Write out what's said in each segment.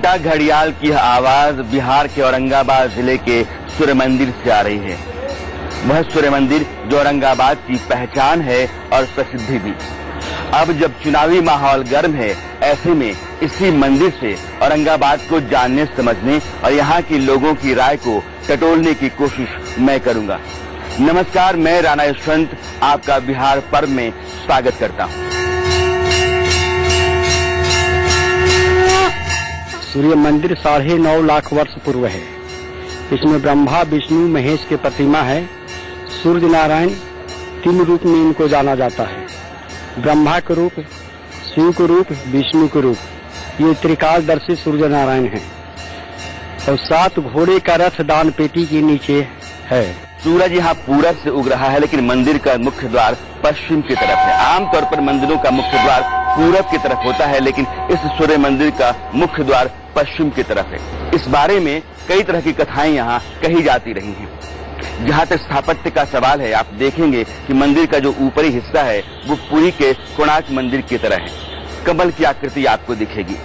घंटा घड़ियाल की आवाज बिहार के औरंगाबाद जिले के सूर्य मंदिर से आ रही है। वह सूर्य मंदिर जो औरंगाबाद की पहचान है और प्रसिद्धि भी। अब जब चुनावी माहौल गर्म है, ऐसे में इसी मंदिर से औरंगाबाद को जानने, समझने और यहाँ के लोगों की राय को टटोलने की कोशिश मैं करूंगा। नमस्कार, मैं राणा यशवंत आपका बिहार पर्व में स्वागत करता हूँ। सूर्य मंदिर 9.5 लाख वर्ष पूर्व है। इसमें ब्रह्मा, विष्णु, महेश की प्रतिमा है। सूर्य नारायण 3 रूप में इनको जाना जाता है। ब्रह्मा के रूप, शिव के रूप, विष्णु के रूप। ये त्रिकालदर्शी सूर्य नारायण है। और 7 घोड़े का रथ दान पेटी के नीचे है। सूरज यहाँ पूरब से उग रहा है, लेकिन मंदिर का मुख्य द्वार पश्चिम की तरफ है। आमतौर पर मंदिरों का मुख्य द्वार पूरब की तरफ होता है, लेकिन इस सूर्य मंदिर का मुख्य द्वार पश्चिम की तरफ है। इस बारे में कई तरह की कथाएं यहाँ कही जाती रही हैं। जहाँ तक स्थापत्य का सवाल है, आप देखेंगे कि मंदिर का जो ऊपरी हिस्सा है वो पुरी के कोणार्क मंदिर की तरह है। कमल की आकृति आपको दिखेगी,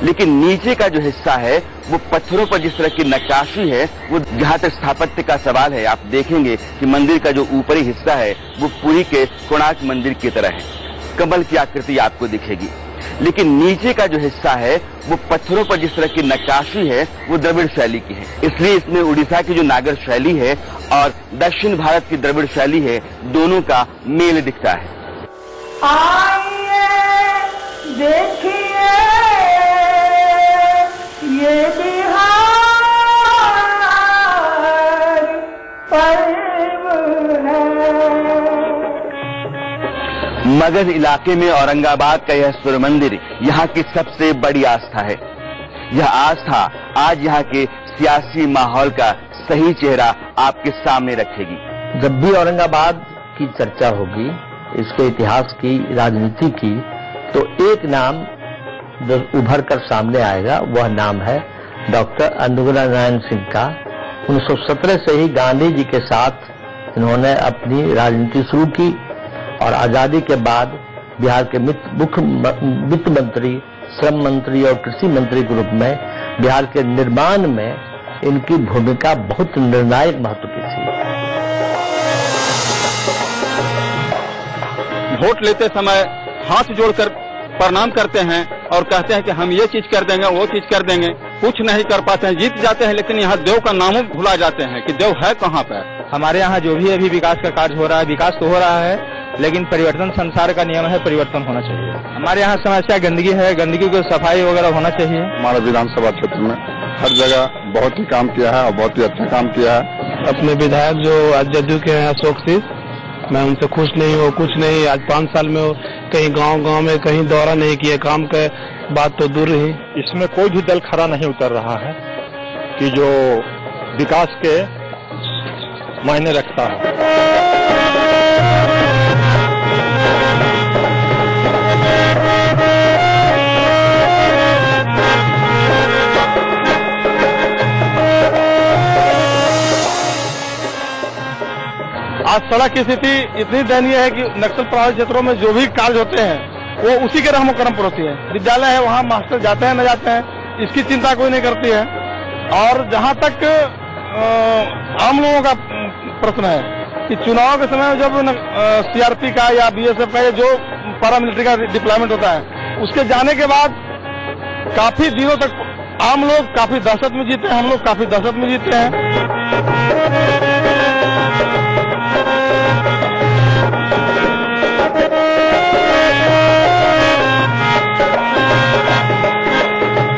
लेकिन नीचे का जो हिस्सा है वो पत्थरों पर जिस तरह की नक्काशी है, वो जहाँ तक स्थापत्य का सवाल है, आप देखेंगे कि मंदिर का जो ऊपरी हिस्सा है वो पुरी के कोणार्क मंदिर की तरह है। कमल की आकृति आपको दिखेगी, लेकिन नीचे का जो हिस्सा है वो पत्थरों पर जिस तरह की नक्काशी है वो द्रविड़ शैली की है। इसलिए इसमें उड़ीसा की जो नागर शैली है और दक्षिण भारत की द्रविड़ शैली है, दोनों का मेल दिखता है। आइए देखिए ये बिहार पर्व है। मगध इलाके में औरंगाबाद का यह सूर्य मंदिर यहाँ की सबसे बड़ी आस्था है। यह आस्था आज यहाँ के सियासी माहौल का सही चेहरा आपके सामने रखेगी। जब भी औरंगाबाद की चर्चा होगी, इसके इतिहास की, राजनीति की, तो एक नाम जो उभर कर सामने आएगा वह नाम है डॉक्टर अनुग्रह नारायण सिंह का। 1917 से ही गांधी जी के साथ इन्होंने अपनी राजनीति शुरू की और आजादी के बाद बिहार के मुख्य वित्त मंत्री, श्रम मंत्री और कृषि मंत्री के रूप में बिहार के निर्माण में इनकी भूमिका बहुत निर्णायक महत्व की थी। वोट लेते समय हाथ जोड़कर प्रणाम करते हैं और कहते हैं कि हम ये चीज कर देंगे, वो चीज कर देंगे। कुछ नहीं कर पाते हैं, जीत जाते हैं, लेकिन यहाँ देव का नाम भुला जाते हैं कि देव है कहाँ पे। हमारे यहाँ जो भी अभी विकास का कार्य हो रहा है, विकास तो हो रहा है, लेकिन परिवर्तन संसार का नियम है, परिवर्तन होना चाहिए। हमारे यहाँ समस्या गंदगी है, गंदगी को सफाई वगैरह होना चाहिए। हमारे विधानसभा क्षेत्र में हर जगह बहुत ही काम किया है और बहुत ही अच्छा काम किया है। अपने विधायक जो आज जदयू के हैं अशोक सिंह, मैं उनसे खुश नहीं हूँ, कुछ नहीं। आज 5 साल में कहीं गांव में कहीं दौरा नहीं किया, काम के बात तो दूर ही। इसमें कोई भी दल खड़ा नहीं उतर रहा है कि जो विकास के मायने रखता है। आज सड़क की स्थिति इतनी दयनीय है कि नक्सल प्रभावित क्षेत्रों में जो भी कार्य होते हैं वो उसी के रहमो करम पर होती है। विद्यालय है, वहाँ मास्टर जाते हैं न जाते हैं, इसकी चिंता कोई नहीं करती है। और जहाँ तक आम लोगों का प्रश्न है कि चुनाव के समय जब सीआरपी का या बीएसएफ का जो पैरामिलिट्री का डिप्लॉयमेंट होता है, उसके जाने के बाद काफी दिनों तक आम लोग काफी दहशत में जीते हैं, हम लोग काफी दहशत में जीते हैं।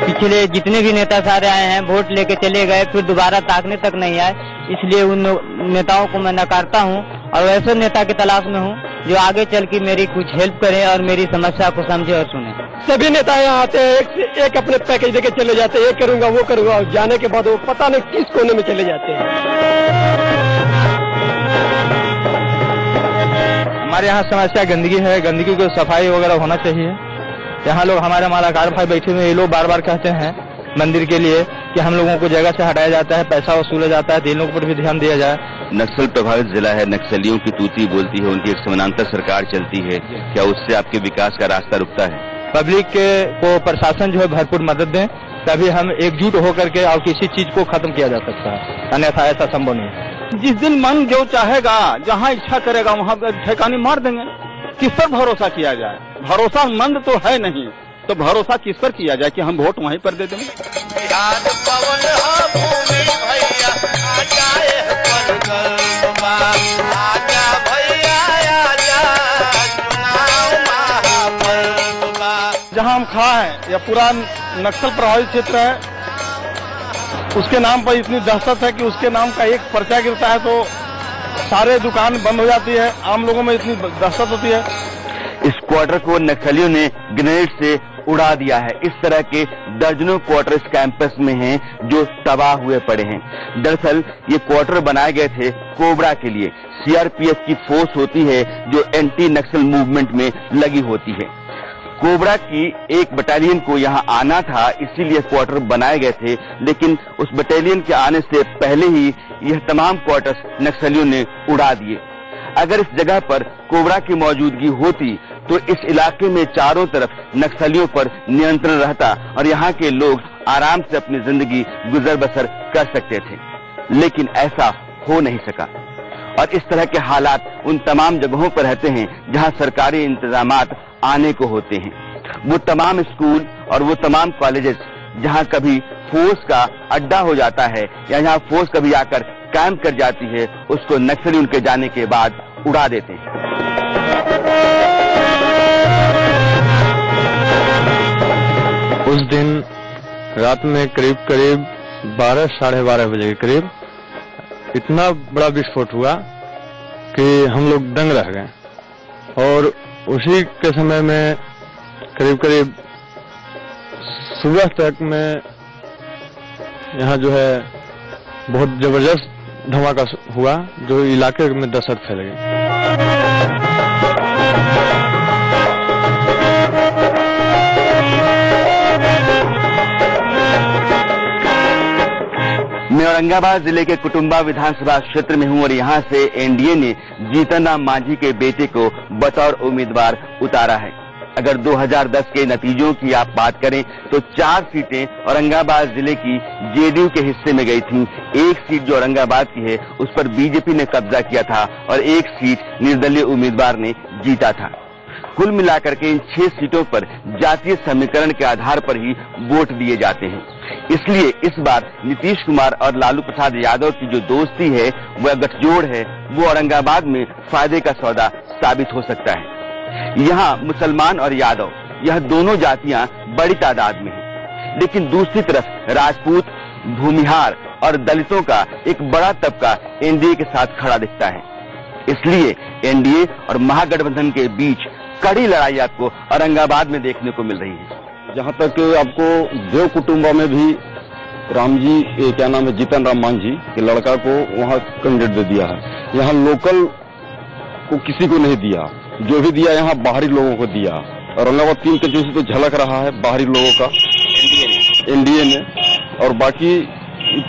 पिछले जितने भी नेता सारे आए हैं, वोट लेके चले गए, फिर दोबारा ताकने तक नहीं आए। इसलिए उन नेताओं को मैं नकारता हूं और वैसे नेता की तलाश में हूं जो आगे चल के मेरी कुछ हेल्प करे और मेरी समस्या को समझे और सुने। सभी नेता यहाँ आते हैं, एक अपने पैकेज देके चले जाते हैं, ये करूंगा वो करूंगा, और जाने के बाद वो पता नहीं किस कोने में चले जाते हैं। हमारे यहाँ समस्या गंदगी है, गंदगी को सफाई वगैरह होना चाहिए। यहाँ लोग हमारे मालाकार भाई बैठे हुए, ये लोग बार बार कहते हैं मंदिर के लिए कि हम लोगों को जगह से हटाया जाता है, पैसा वसूला जाता है, इन लोगों पर भी ध्यान दिया जाए। नक्सल प्रभावित जिला है, नक्सलियों की तूती बोलती है, उनकी एक समानांतर सरकार चलती है, क्या उससे आपके विकास का रास्ता रुकता है? पब्लिक को प्रशासन जो है भरपूर मदद दें तभी हम एकजुट होकर के और किसी चीज को खत्म किया जा सकता है, अन्यथा ऐसा संभव नहीं है। जिस दिन मन जो चाहेगा, जहाँ इच्छा करेगा वहाँ ठेकानी मार देंगे। किस पर भरोसा किया जाए? भरोसा मंद तो है नहीं, तो भरोसा किस पर किया जाए कि हम वोट वहीं पर दे देंगे? जहाँ हम खड़ा हैं यह पूरा नक्सल प्रभावित क्षेत्र है, उसके नाम पर इतनी दहशत है कि उसके नाम का एक पर्चा गिरता है तो सारे दुकान बंद हो जाती है, आम लोगों में इतनी दहशत होती है। इस क्वार्टर को नक्सलियों ने ग्रेनेड से उड़ा दिया है। इस तरह के दर्जनों क्वार्टर इस कैंपस में हैं जो तबाह हुए पड़े हैं। दरअसल ये क्वार्टर बनाए गए थे कोबरा के लिए। सीआरपीएफ की फोर्स होती है जो एंटी नक्सल मूवमेंट में लगी होती है। कोबरा की एक बटालियन को यहाँ आना था, इसीलिए क्वार्टर बनाए गए थे, लेकिन उस बटालियन के आने से पहले ही यह तमाम क्वार्टर्स नक्सलियों ने उड़ा दिए। अगर इस जगह पर कोबरा की मौजूदगी होती तो इस इलाके में चारों तरफ नक्सलियों पर नियंत्रण रहता और यहाँ के लोग आराम से अपनी जिंदगी गुजर बसर कर सकते थे, लेकिन ऐसा हो नहीं सका। और इस तरह के हालात उन तमाम जगहों पर रहते हैं जहाँ सरकारी इंतजामात आने को होते हैं। वो तमाम स्कूल और वो तमाम कॉलेजेस जहाँ कभी फोर्स का अड्डा हो जाता है या जहाँ फोर्स कभी आकर कैंप कर जाती है, उसको नक्सली उनके जाने के बाद उड़ा देते हैं। उस दिन रात में करीब 12 साढ़े 12 बजे के करीब इतना बड़ा विस्फोट हुआ कि हम लोग दंग रह गए। और उसी के समय में करीब सुबह तक में यहाँ जो है बहुत जबरदस्त धमाका हुआ जो इलाके में दहशत फैल गई। मैं औरंगाबाद जिले के कुटुंबा विधानसभा क्षेत्र में हूं और यहां से एनडीए ने जीतन राम मांझी के बेटे को बतौर उम्मीदवार उतारा है। अगर 2010 के नतीजों की आप बात करें तो 4 सीटें औरंगाबाद जिले की जेडीयू के हिस्से में गई थीं। एक सीट जो औरंगाबाद की है उस पर बीजेपी ने कब्जा किया था और एक सीट निर्दलीय उम्मीदवार ने जीता था। कुल मिलाकर के इन 6 सीटों पर जातीय समीकरण के आधार पर ही वोट दिए जाते हैं। इसलिए इस बार नीतीश कुमार और लालू प्रसाद यादव की जो दोस्ती है, वह गठजोड़ है, वो औरंगाबाद में फायदे का सौदा साबित हो सकता है। यहाँ मुसलमान और यादव यह दोनों जातियां बड़ी तादाद में हैं, लेकिन दूसरी तरफ राजपूत, भूमिहार और दलितों का एक बड़ा तबका एनडीए के साथ खड़ा दिखता है। इसलिए एनडीए और महागठबंधन के बीच कड़ी लड़ाई आपको औरंगाबाद में देखने को मिल रही है। जहाँ तक आपको देव कुटुंबा में भी राम जी क्या नाम है जीतन राम मांझी के लड़का को वहाँ कैंडिडेट दे दिया है। यहाँ लोकल को किसी को नहीं दिया, जो भी दिया यहाँ बाहरी लोगों को दिया। औरंगाबाद 3 तर्जुमे से तो झलक रहा है बाहरी लोगों का एनडीए ने, और बाकी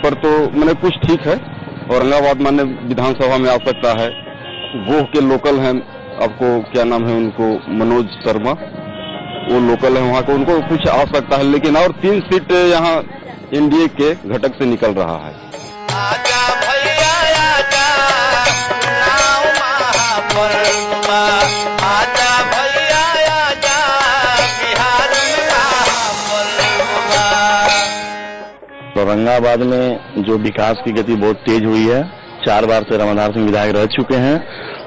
पर तो मैंने कुछ ठीक है। औरंगाबाद माने विधानसभा में आ सकता है। गोह के लोकल हैं, आपको क्या नाम है उनको, मनोज शर्मा, वो लोकल है वहाँ को, उनको कुछ आ सकता है। लेकिन और 3 सीट यहाँ एनडीए के घटक से निकल रहा है। आजा भैया आजा, नाव महापर्वमा, आजा भैया आजा, बिहार महापर्वमा। औरंगाबाद में जो विकास की गति बहुत तेज हुई है। 4 बार से रमनदार सिंह विधायक रह चुके हैं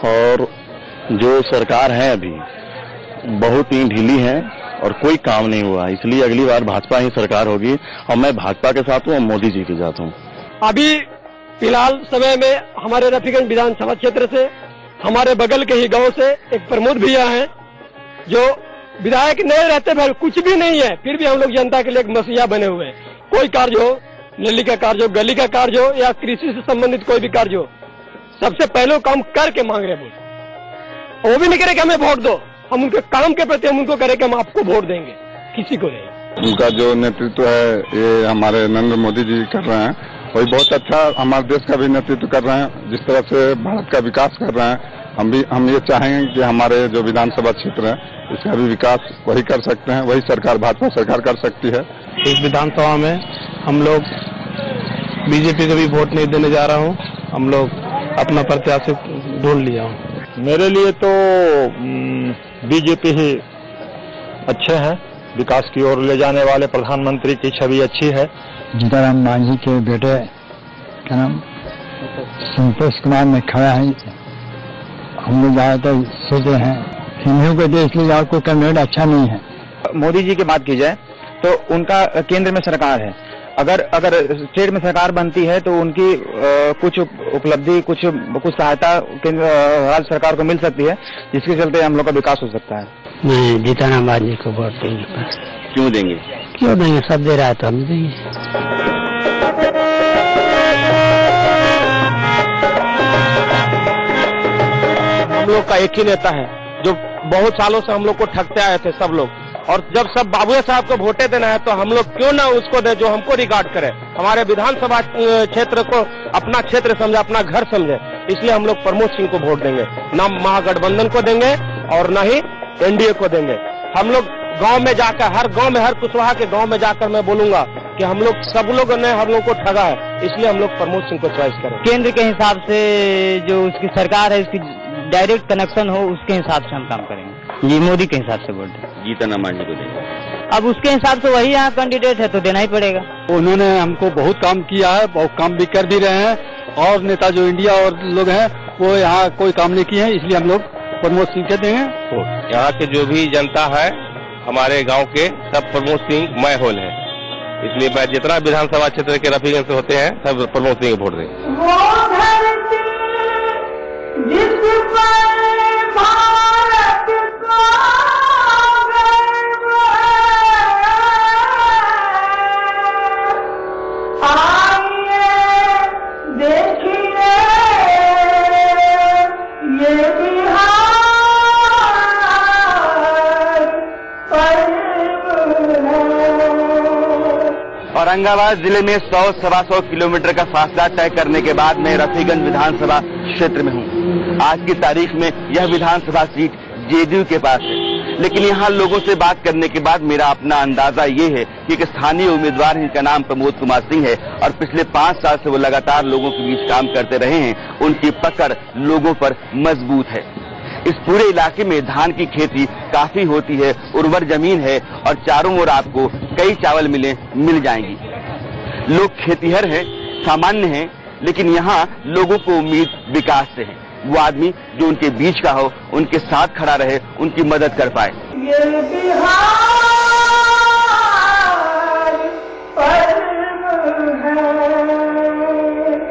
और जो सरकार है अभी बहुत ही ढीली है और कोई काम नहीं हुआ। इसलिए अगली बार भाजपा ही सरकार होगी और मैं भाजपा के साथ हूँ और मोदी जी के साथ हूँ। अभी फिलहाल समय में हमारे रफीगंज विधानसभा क्षेत्र से हमारे बगल के ही गांव से एक प्रमोद भैया हैं जो विधायक नहीं रहते फिर कुछ भी नहीं है, फिर भी हम लोग जनता के लिए एक मसीहा बने हुए हैं। कोई कार्य हो, नली का कार्य हो, गली का कार्य हो या कृषि से संबंधित कोई भी कार्य हो, सबसे पहले काम करके मांग रहे वोट। वो भी नहीं करे कि हमें वोट दो, हम उनके काम के प्रति हम उनको करें कि हम आपको वोट देंगे, किसी को नहीं। उनका जो नेतृत्व है ये हमारे नरेंद्र मोदी जी कर रहे हैं, वही बहुत अच्छा हमारे देश का भी नेतृत्व कर रहे हैं। जिस तरह से भारत का विकास कर रहे हैं, हम ये चाहेंगे कि हमारे जो विधानसभा क्षेत्र है इसका भी विकास वही कर सकते हैं, वही सरकार भाजपा सरकार कर सकती है। इस विधानसभा में हम लोग बीजेपी को भी वोट नहीं देने जा रहा हूँ, हम लोग अपना प्रत्याशी ढूंढ लिया हूँ। मेरे लिए तो बीजेपी ही अच्छे हैं, विकास की ओर ले जाने वाले प्रधानमंत्री की छवि अच्छी है। जीतनराम मांझी के बेटे क्या नाम संतोष कुमार में खड़ा है, हम लोग ज्यादातर सोच रहे हैं हिंदुओं को देश ले जाओ, कोई कैंडिडेट अच्छा नहीं है। मोदी जी की बात की जाए तो उनका केंद्र में सरकार है, अगर स्टेट में सरकार बनती है तो उनकी कुछ उपलब्धि कुछ सहायता राज्य सरकार को मिल सकती है, जिसके चलते हम लोग का विकास हो सकता है। मैं जीतनराम मांझी को वोट देंगे। क्यों देंगे? क्यों देंगे, सब दे रहा है तो हम देंगे। हम लोग का एक ही नेता है जो बहुत सालों से हम लोग को ठगते आए थे सब लोग, और जब सब बाबुए साहब को वोटे देना है तो हम लोग क्यों ना उसको दे जो हमको रिगार्ड करे, हमारे विधानसभा क्षेत्र को अपना क्षेत्र समझे, अपना घर समझे। इसलिए हम लोग प्रमोद सिंह को वोट देंगे, ना महागठबंधन को देंगे और न ही एनडीए को देंगे। हम लोग गांव में जाकर, हर गांव में, हर कुशवाहा के गांव में जाकर मैं बोलूंगा कि हम लोग सब लोगों ने हम लोग को ठगा है, इसलिए हम लोग प्रमोद सिंह को चॉइस करें। केंद्र के हिसाब से जो उसकी सरकार है, उसकी डायरेक्ट कनेक्शन हो, उसके हिसाब से हम काम करेंगे। जी मोदी के हिसाब से वोट दें। जीतनराम मांझी को देंगे। अब उसके हिसाब से वही यहाँ कैंडिडेट है तो देना ही पड़ेगा। उन्होंने हमको बहुत काम किया है, बहुत काम भी कर भी रहे हैं, और नेता जो इंडिया और लोग हैं वो यहाँ कोई काम नहीं किए हैं, इसलिए हम लोग प्रमोद सिंह के देंगे। यहाँ के जो भी जनता है हमारे गांव के, सब प्रमोद सिंह मय होल है, इसलिए मैं जितना विधानसभा क्षेत्र के रफीगंज से होते हैं सब प्रमोद सिंह को वोट देंगे। जिस पर भारत को गर्व है, आइए देखिए ये बिहार पर्व है। औरंगाबाद जिले में 100-125 किलोमीटर का फासला तय करने के बाद मैं रफीगंज विधानसभा क्षेत्र में हूँ। आज की तारीख में यह विधानसभा सीट जेडीयू के पास है, लेकिन यहाँ लोगों से बात करने के बाद मेरा अपना अंदाजा ये है कि एक स्थानीय उम्मीदवार इनका नाम प्रमोद कुमार सिंह है, और पिछले 5 साल से वो लगातार लोगों के बीच काम करते रहे हैं। उनकी पकड़ लोगों पर मजबूत है। इस पूरे इलाके में धान की खेती काफी होती है, उर्वर जमीन है, और चारों ओर आपको कई चावल मिलें मिल जाएंगी। लोग खेतीहर हैं, सामान्य हैं, लेकिन यहाँ लोगों को उम्मीद विकास से है। वो आदमी जो उनके बीच का हो, उनके साथ खड़ा रहे, उनकी मदद कर पाए। ये बिहार